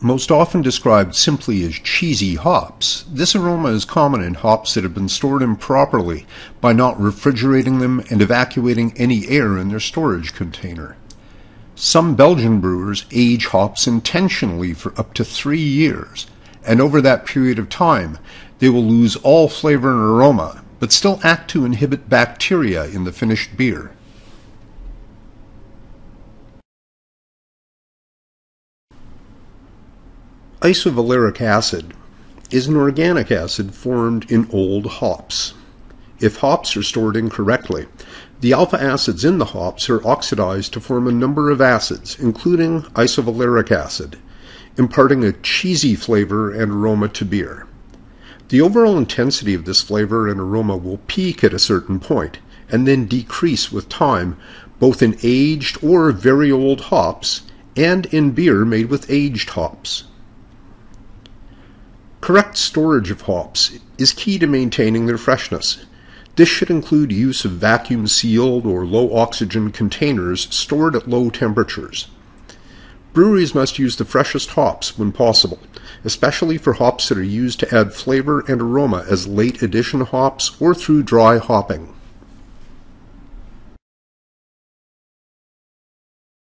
Most often described simply as cheesy hops, this aroma is common in hops that have been stored improperly by not refrigerating them and evacuating any air in their storage container. Some Belgian brewers age hops intentionally for up to 3 years, and over that period of time, they will lose all flavor and aroma, but still act to inhibit bacteria in the finished beer. Isovaleric acid is an organic acid formed in old hops. If hops are stored incorrectly, the alpha acids in the hops are oxidized to form a number of acids, including isovaleric acid, imparting a cheesy flavor and aroma to beer. The overall intensity of this flavor and aroma will peak at a certain point, and then decrease with time, both in aged or very old hops, and in beer made with aged hops. Correct storage of hops is key to maintaining their freshness. This should include use of vacuum-sealed or low-oxygen containers stored at low temperatures. Breweries must use the freshest hops when possible, especially for hops that are used to add flavor and aroma as late addition hops or through dry hopping.